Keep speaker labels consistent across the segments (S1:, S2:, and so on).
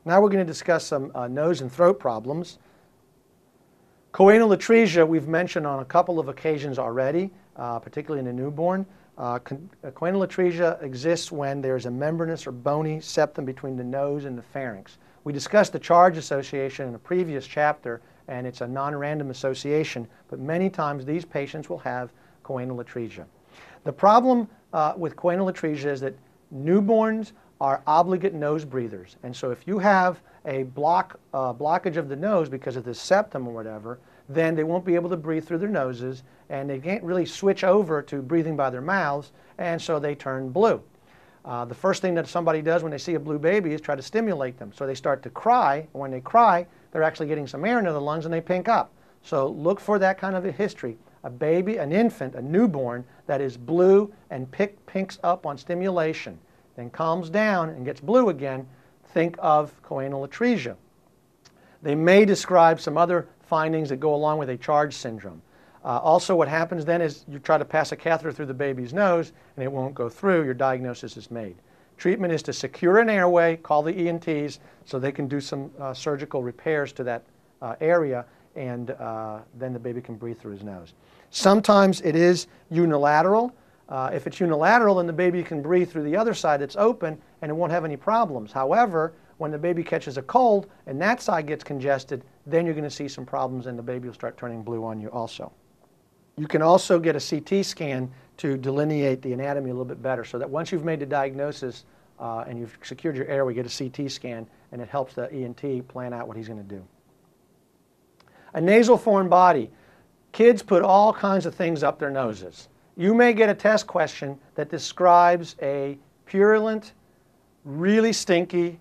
S1: Now we're going to discuss some nose and throat problems. Choanal atresia we've mentioned on a couple of occasions already, particularly in a newborn. Choanal atresia exists when there's a membranous or bony septum between the nose and the pharynx. We discussed the charge association in a previous chapter, and it's a non-random association, but many times these patients will have choanal atresia. The problem with choanal atresia is that newborns are obligate nose breathers, and so if you have a blockage of the nose because of the septum or whatever, then they won't be able to breathe through their noses, and they can't really switch over to breathing by their mouths, and so they turn blue. The first thing that somebody does when they see a blue baby is try to stimulate them. So they start to cry, and when they cry, they're actually getting some air into the lungs and they pink up. So look for that kind of a history. A baby, an infant, a newborn that is blue and pinks up on stimulation, then calms down and gets blue again, think of choanal atresia. They may describe some other findings that go along with a charge syndrome. Also, what happens then is you try to pass a catheter through the baby's nose and it won't go through. Your diagnosis is made. Treatment is to secure an airway, call the ENTs so they can do some surgical repairs to that area, and then the baby can breathe through his nose. Sometimes it is unilateral. If it's unilateral, then the baby can breathe through the other side that's open and it won't have any problems. However, when the baby catches a cold and that side gets congested, then you're going to see some problems and the baby will start turning blue on you also. You can also get a CT scan to delineate the anatomy a little bit better, so that once you've made the diagnosis and you've secured your airway, get a CT scan, and it helps the ENT plan out what he's going to do. A nasal foreign body. Kids put all kinds of things up their noses. You may get a test question that describes a purulent, really stinky,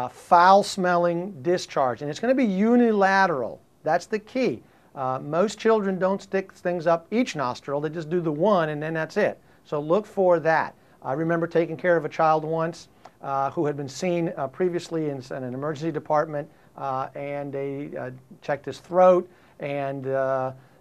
S1: foul-smelling discharge, and it's going to be unilateral. That's the key. Most children don't stick things up each nostril. They just do the one and then that's it. So look for that. I remember taking care of a child once who had been seen previously in an emergency department, and they checked his throat, and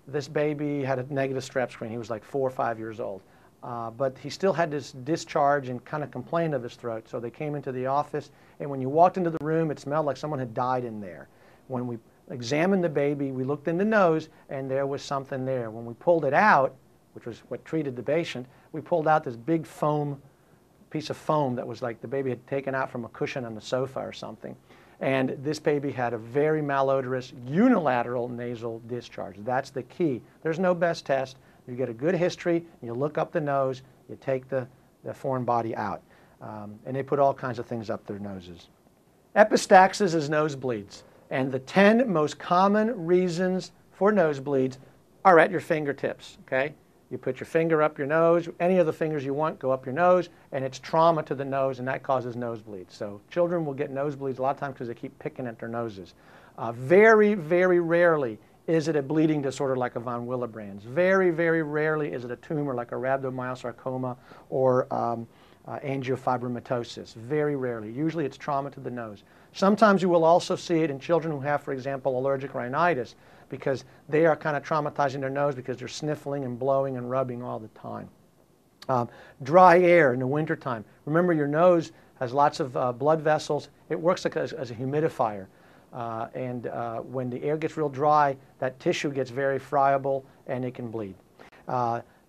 S1: this baby had a negative strep screen. He was like 4 or 5 years old. But he still had this discharge and kind of complained of his throat. So they came into the office, and when you walked into the room, it smelled like someone had died in there. When we examined the baby, we looked in the nose, and there was something there. When we pulled it out, which was what treated the patient, we pulled out this big piece of foam that was like the baby had taken out from a cushion on the sofa or something. And this baby had a very malodorous unilateral nasal discharge. That's the key. There's no best test. You get a good history, you look up the nose, you take the foreign body out. And they put all kinds of things up their noses. Epistaxis is nosebleeds. And the 10 most common reasons for nosebleeds are at your fingertips, okay? You put your finger up your nose, any of the fingers you want go up your nose, and it's trauma to the nose, and that causes nosebleeds. So children will get nosebleeds a lot of times because they keep picking at their noses. Very, very rarely is it a bleeding disorder like a von Willebrand's. Very, very rarely is it a tumor like a rhabdomyosarcoma or angiofibromatosis. Very rarely. Usually it's trauma to the nose. Sometimes you will also see it in children who have, for example, allergic rhinitis, because they are kind of traumatizing their nose because they're sniffling and blowing and rubbing all the time. Dry air in the wintertime. Remember, your nose has lots of blood vessels. It works like as a humidifier. When the air gets real dry, that tissue gets very friable and it can bleed.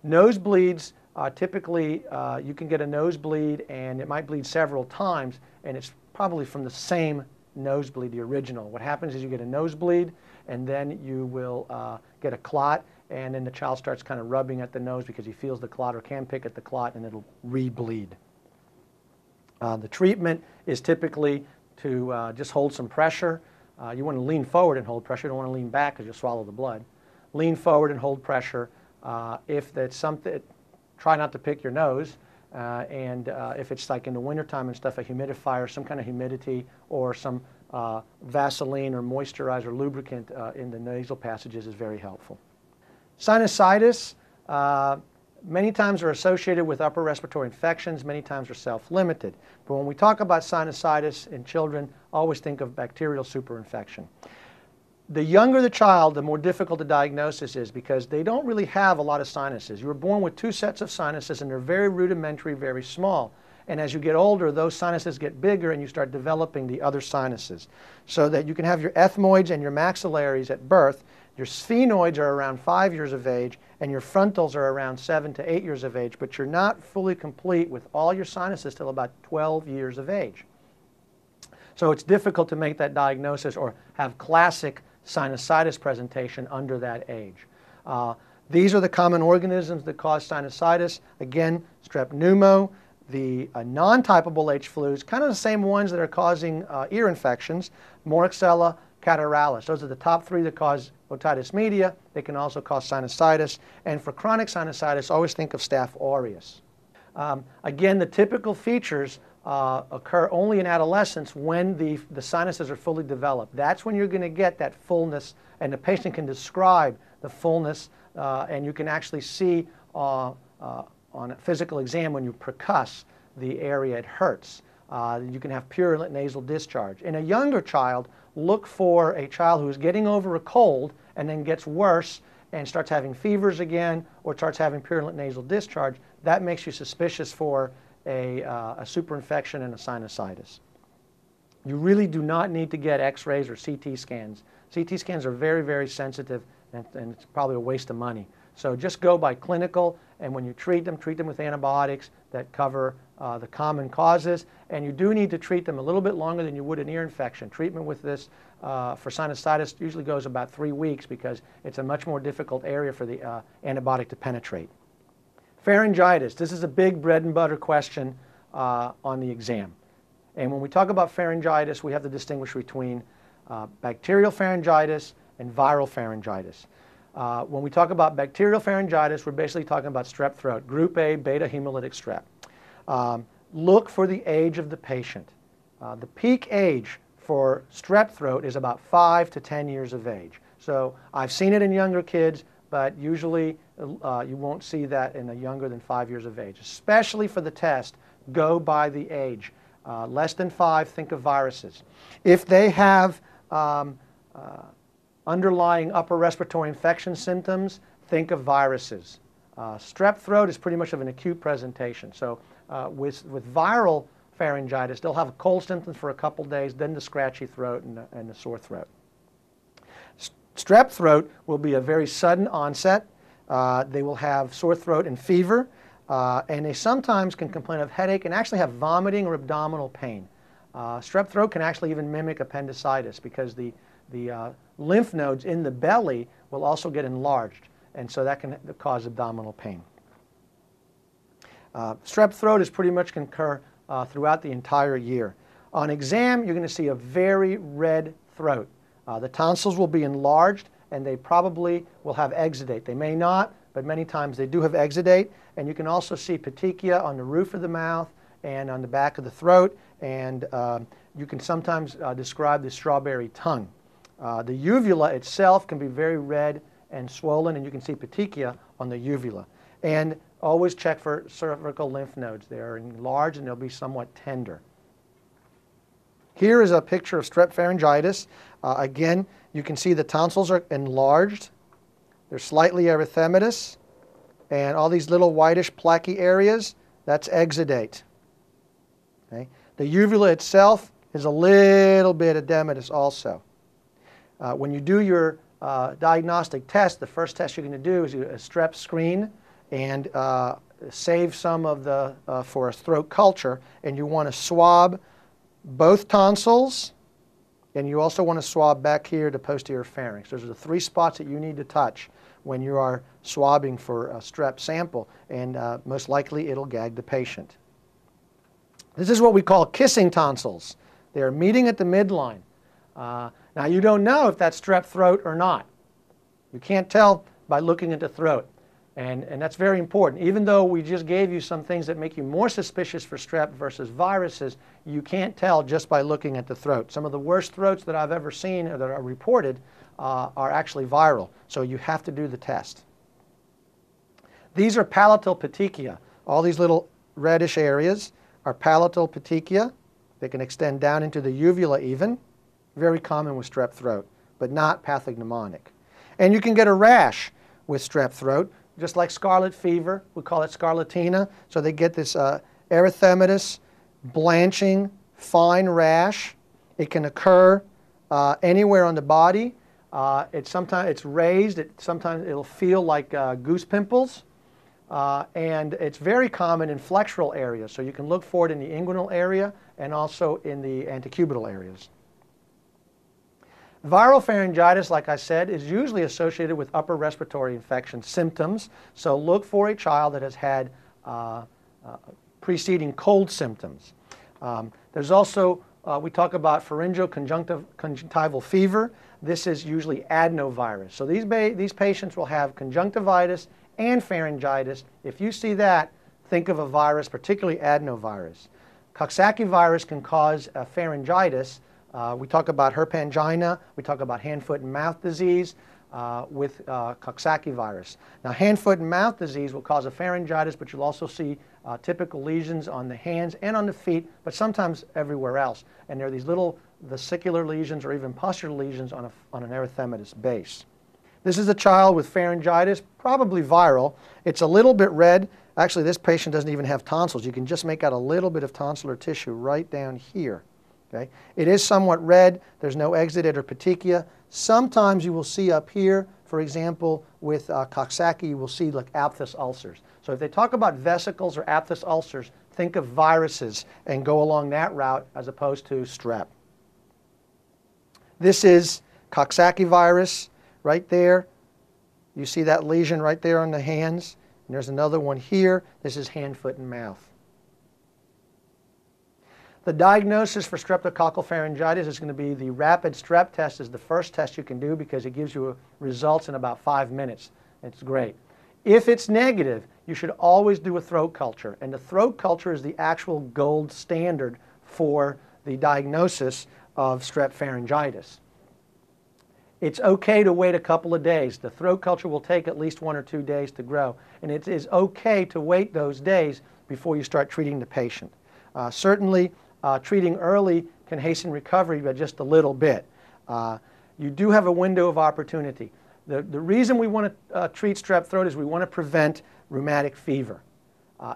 S1: Nosebleeds, typically you can get a nosebleed and it might bleed several times, and it's probably from the same nosebleed, the original. What happens is you get a nosebleed and then you will get a clot, and then the child starts kind of rubbing at the nose because he feels the clot or can pick at the clot, and it'll re-bleed. The treatment is typically to just hold some pressure. You want to lean forward and hold pressure. You don't want to lean back because you'll swallow the blood. Lean forward and hold pressure. If that's something, try not to pick your nose. If it's like in the wintertime and stuff, a humidifier, some kind of humidity, or some Vaseline or moisturizer, lubricant in the nasal passages is very helpful. Sinusitis, many times are associated with upper respiratory infections, many times are self-limited. But when we talk about sinusitis in children, always think of bacterial superinfection. The younger the child, the more difficult the diagnosis is because they don't really have a lot of sinuses. You were born with 2 sets of sinuses and they're very rudimentary, very small. and as you get older, those sinuses get bigger and you start developing the other sinuses. So that you can have your ethmoids and your maxillaries at birth, your sphenoids are around 5 years of age, and your frontals are around 7 to 8 years of age, but you're not fully complete with all your sinuses till about 12 years of age. So it's difficult to make that diagnosis or have classic sinusitis presentation under that age. These are the common organisms that cause sinusitis. Again, strep pneumo, the non-typable H flus, kind of the same ones that are causing ear infections, Moraxella catarrhalis. Those are the top 3 that cause otitis media. They can also cause sinusitis. And for chronic sinusitis, always think of Staph aureus. Again, the typical features occur only in adolescence when the sinuses are fully developed. That's when you're going to get that fullness, and the patient can describe the fullness, and you can actually see on a physical exam when you percuss the area it hurts. You can have purulent nasal discharge. In a younger child, look for a child who is getting over a cold and then gets worse and starts having fevers again or starts having purulent nasal discharge. That makes you suspicious for a superinfection and a sinusitis. You really do not need to get x-rays or CT scans. CT scans are very, very sensitive, and it's probably a waste of money. So just go by clinical, and when you treat them with antibiotics that cover the common causes, and you do need to treat them a little bit longer than you would an ear infection. Treatment with this for sinusitis usually goes about 3 weeks because it's a much more difficult area for the antibiotic to penetrate. Pharyngitis, this is a big bread and butter question on the exam. And when we talk about pharyngitis, we have to distinguish between bacterial pharyngitis and viral pharyngitis. When we talk about bacterial pharyngitis, we're basically talking about strep throat, group A beta hemolytic strep. Look for the age of the patient. The peak age for strep throat is about 5 to 10 years of age. So I've seen it in younger kids, but usually you won't see that in a younger than 5 years of age. Especially for the test, go by the age. Less than 5, think of viruses. If they have underlying upper respiratory infection symptoms, think of viruses. Strep throat is pretty much of an acute presentation. So with viral pharyngitis, they'll have a cold symptoms for a couple days, then the scratchy throat and the sore throat. Strep throat will be a very sudden onset. They will have sore throat and fever, and they sometimes can complain of headache and actually have vomiting or abdominal pain. Strep throat can actually even mimic appendicitis because the lymph nodes in the belly will also get enlarged, and so that can cause abdominal pain. Strep throat is pretty much can occur throughout the entire year. On exam, you're going to see a very red throat. The tonsils will be enlarged, and they probably will have exudate. They may not, but many times they do have exudate, and you can also see petechia on the roof of the mouth and on the back of the throat, and you can sometimes describe the strawberry tongue. The uvula itself can be very red and swollen, and you can see petechia on the uvula. And always check for cervical lymph nodes. They are enlarged and they'll be somewhat tender. Here is a picture of strep pharyngitis. Again, you can see the tonsils are enlarged. They're slightly erythematous. And all these little whitish plaquey areas, that's exudate. Okay? The uvula itself is a little bit edematous also. When you do your diagnostic test, the first test you're going to do is a strep screen and save some of the for a throat culture, and you want to swab both tonsils, and you also want to swab back here to posterior pharynx. Those are the 3 spots that you need to touch when you are swabbing for a strep sample, and most likely it'll gag the patient. This is what we call kissing tonsils. They are meeting at the midline. Now you don't know if that's strep throat or not. You can't tell by looking at the throat. And that's very important. Even though we just gave you some things that make you more suspicious for strep versus viruses, you can't tell just by looking at the throat. Some of the worst throats that I've ever seen or that are reported are actually viral. So you have to do the test. These are palatal petechia. All these little reddish areas are palatal petechia. They can extend down into the uvula even. Very common with strep throat, but not pathognomonic. And you can get a rash with strep throat. Just like scarlet fever, we call it scarlatina. So they get this erythematous blanching, fine rash. It can occur anywhere on the body. Sometimes it's raised. Sometimes it'll feel like goose pimples. And it's very common in flexural areas. So you can look for it in the inguinal area and also in the antecubital areas. Viral pharyngitis, like I said, is usually associated with upper respiratory infection symptoms. So look for a child that has had preceding cold symptoms. There's also, we talk about pharyngeal conjunctival fever. This is usually adenovirus. So these patients will have conjunctivitis and pharyngitis. If you see that, think of a virus, particularly adenovirus. Coxsackie virus can cause pharyngitis. We talk about herpangina. We talk about hand, foot, and mouth disease with Coxsackie virus. Now, hand, foot, and mouth disease will cause a pharyngitis, but you'll also see typical lesions on the hands and on the feet, but sometimes everywhere else. And there are these little vesicular lesions or even pustular lesions on an erythematous base. This is a child with pharyngitis, probably viral. It's a little bit red. Actually, this patient doesn't even have tonsils. You can just make out a little bit of tonsillar tissue right down here. Okay? It is somewhat red. There's no exudate or petechia. Sometimes you will see up here, for example, with Coxsackie, you will see like aphthous ulcers. So if they talk about vesicles or aphthous ulcers, think of viruses and go along that route as opposed to strep. This is Coxsackie virus right there. You see that lesion right there on the hands. And there's another one here. This is hand, foot, and mouth. The diagnosis for streptococcal pharyngitis is going to be the rapid strep test is the first test you can do because it gives you results in about 5 minutes. It's great. If it's negative, you should always do a throat culture. And the throat culture is the actual gold standard for the diagnosis of strep pharyngitis. It's okay to wait a couple of days. The throat culture will take at least 1 or 2 days to grow. And it is okay to wait those days before you start treating the patient. Certainly, treating early can hasten recovery by just a little bit. You do have a window of opportunity. The reason we want to treat strep throat is we want to prevent rheumatic fever.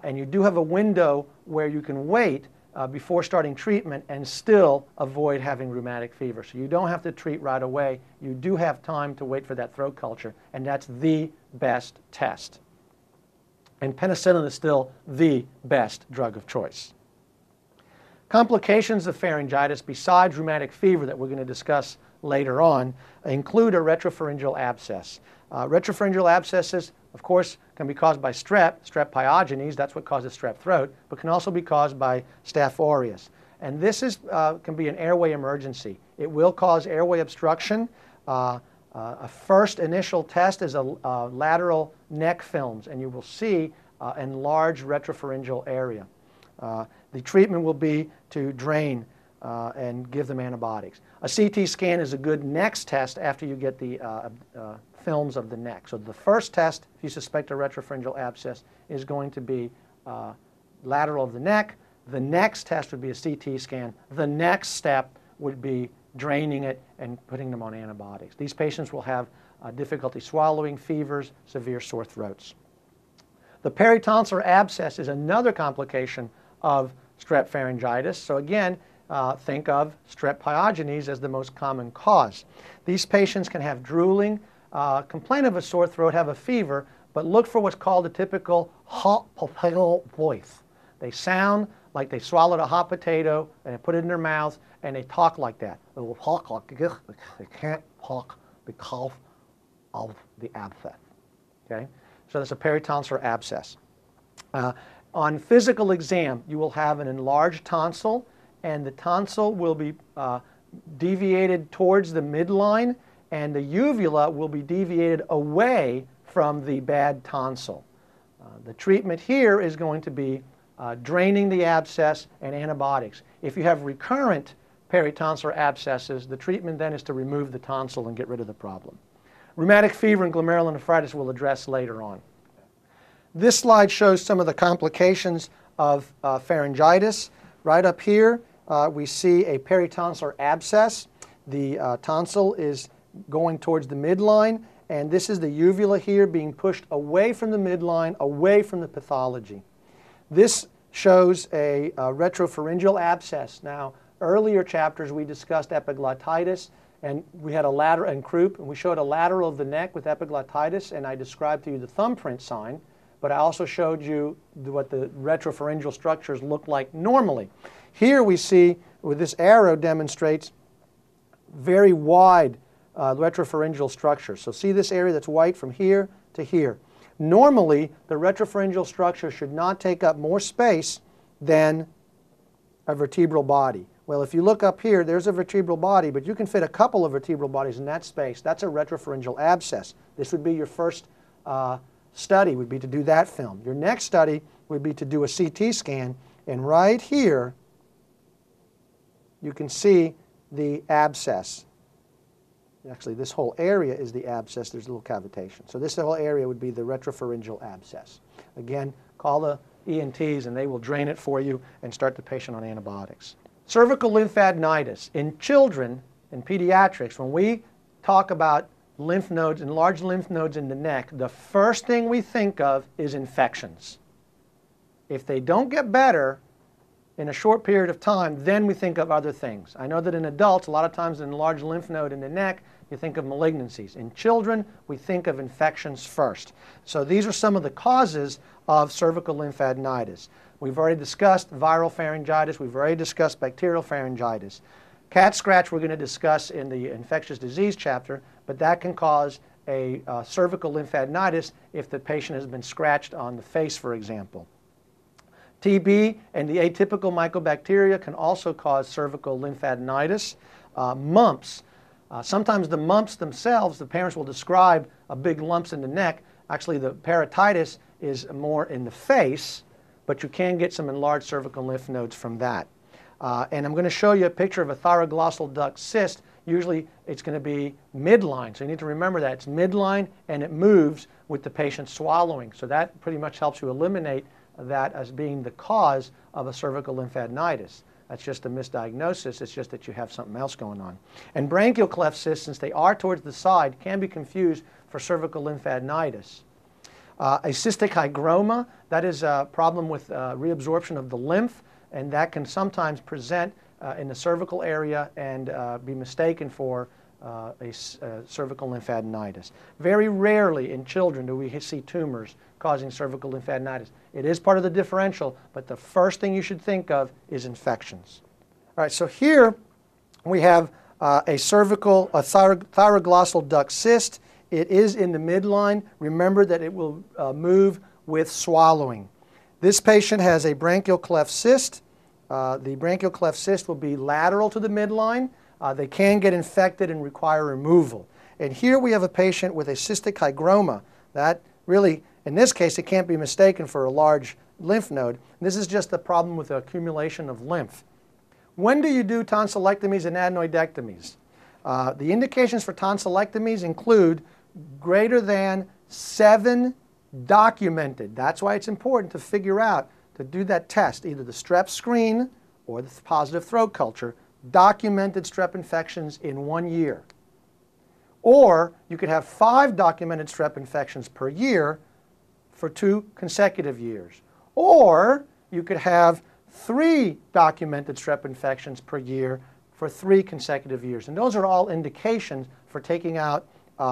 S1: And you do have a window where you can wait before starting treatment and still avoid having rheumatic fever. So you don't have to treat right away. You do have time to wait for that throat culture, and that's the best test. And penicillin is still the best drug of choice. Complications of pharyngitis besides rheumatic fever that we're going to discuss later on include a retropharyngeal abscess. Retropharyngeal abscesses, of course, can be caused by strep pyogenes, that's what causes strep throat, but can also be caused by Staph aureus. And this can be an airway emergency. It will cause airway obstruction. A first initial test is a lateral neck films, and you will see enlarged retropharyngeal area. The treatment will be to drain and give them antibiotics. A CT scan is a good next test after you get the films of the neck. So the first test, if you suspect a retropharyngeal abscess, is going to be lateral of the neck. The next test would be a CT scan. The next step would be draining it and putting them on antibiotics. These patients will have difficulty swallowing, fevers, severe sore throats. The peritonsillar abscess is another complication of strep pharyngitis. So again, think of strep pyogenes as the most common cause. These patients can have drooling, complain of a sore throat, have a fever, but look for what's called a typical hot potato voice. They sound like they swallowed a hot potato and they put it in their mouth and they talk like that. They will talk like this. They can't talk because of the abscess. Okay? So that's a peritonsillar abscess. On physical exam, you will have an enlarged tonsil, and the tonsil will be deviated towards the midline, and the uvula will be deviated away from the bad tonsil. The treatment here is going to be draining the abscess and antibiotics. If you have recurrent peritonsillar abscesses, the treatment then is to remove the tonsil and get rid of the problem. Rheumatic fever and glomerulonephritis we'll address later on. This slide shows some of the complications of pharyngitis. Right up here, we see a peritonsillar abscess. The tonsil is going towards the midline, and this is the uvula here being pushed away from the midline, away from the pathology. This shows a retropharyngeal abscess. Now, earlier chapters we discussed epiglottitis, and we had a lateral, and croup, and we showed a lateral of the neck with epiglottitis, and I described to you the thumbprint sign, but I also showed you what the retropharyngeal structures look like normally. Here we see, with this arrow demonstrates very wide retropharyngeal structure. So see this area that's white from here to here. Normally, the retropharyngeal structure should not take up more space than a vertebral body. Well, if you look up here, there's a vertebral body, but you can fit a couple of vertebral bodies in that space. That's a retropharyngeal abscess. This would be your first study, would be to do that film. Your next study would be to do a CT scan, and right here, you can see the abscess. Actually, this whole area is the abscess. There's a little cavitation. So this whole area would be the retropharyngeal abscess. Again, call the ENTs and they will drain it for you and start the patient on antibiotics. Cervical lymphadenitis. In children, in pediatrics, when we talk about lymph nodes, enlarged lymph nodes in the neck, the first thing we think of is infections. If they don't get better in a short period of time, then we think of other things. I know that in adults, a lot of times an enlarged lymph node in the neck, you think of malignancies. In children, we think of infections first. So these are some of the causes of cervical lymphadenitis. We've already discussed viral pharyngitis. We've already discussed bacterial pharyngitis. Cat scratch we're going to discuss in the infectious disease chapter, but that can cause a cervical lymphadenitis if the patient has been scratched on the face, for example. TB and the atypical mycobacteria can also cause cervical lymphadenitis. Mumps. Sometimes the mumps themselves, the parents will describe a big lumps in the neck. Actually, the parotitis is more in the face, but you can get some enlarged cervical lymph nodes from that. And I'm going to show you a picture of a thyroglossal duct cyst. Usually it's going to be midline, so you need to remember that. It's midline and it moves with the patient swallowing. So that pretty much helps you eliminate that as being the cause of a cervical lymphadenitis. That's just a misdiagnosis. It's just that you have something else going on. And branchial cleft cysts, since they are towards the side, can be confused for cervical lymphadenitis. A cystic hygroma, that is a problem with reabsorption of the lymph, and that can sometimes present in the cervical area and be mistaken for a cervical lymphadenitis. Very rarely in children do we see tumors causing cervical lymphadenitis. It is part of the differential, but the first thing you should think of is infections. All right, so here we have a thyroglossal duct cyst. It is in the midline. Remember that it will move with swallowing. This patient has a branchial cleft cyst. The branchial cleft cyst will be lateral to the midline. They can get infected and require removal. And here we have a patient with a cystic hygroma. That really, in this case, it can't be mistaken for a large lymph node. This is just a problem with the accumulation of lymph. When do you do tonsillectomies and adenoidectomies? The indications for tonsillectomies include greater than 7 documented. That's why it's important to figure out, to do that test, either the strep screen or the positive throat culture, documented strep infections in 1 year. Or you could have 5 documented strep infections per year for 2 consecutive years. Or you could have 3 documented strep infections per year for 3 consecutive years. And those are all indications for taking out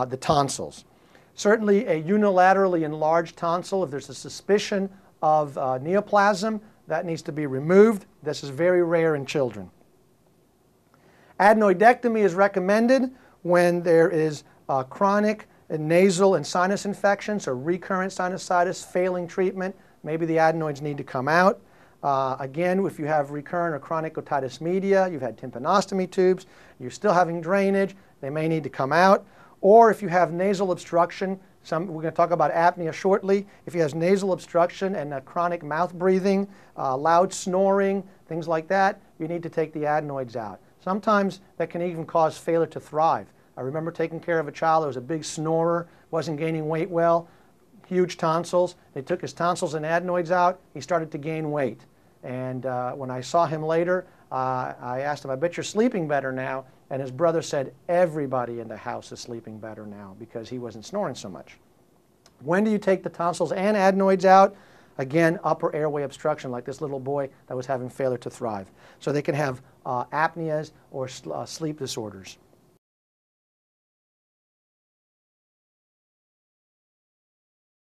S1: the tonsils. Certainly a unilaterally enlarged tonsil, if there's a suspicion of neoplasm, that needs to be removed. This is very rare in children. Adenoidectomy is recommended when there is chronic nasal and sinus infections or recurrent sinusitis failing treatment. Maybe the adenoids need to come out. Again, if you have recurrent or chronic otitis media, you've had tympanostomy tubes, you're still having drainage, they may need to come out. Or if you have nasal obstruction, we're going to talk about apnea shortly. If he has nasal obstruction and chronic mouth breathing, loud snoring, things like that, you need to take the adenoids out. Sometimes that can even cause failure to thrive. I remember taking care of a child that was a big snorer, wasn't gaining weight well, huge tonsils. They took his tonsils and adenoids out. He started to gain weight. And when I saw him later, I asked him, I bet you're sleeping better now. And his brother said, everybody in the house is sleeping better now because he wasn't snoring so much. When do you take the tonsils and adenoids out? Again, upper airway obstruction, like this little boy that was having failure to thrive. So they can have apneas or sleep disorders.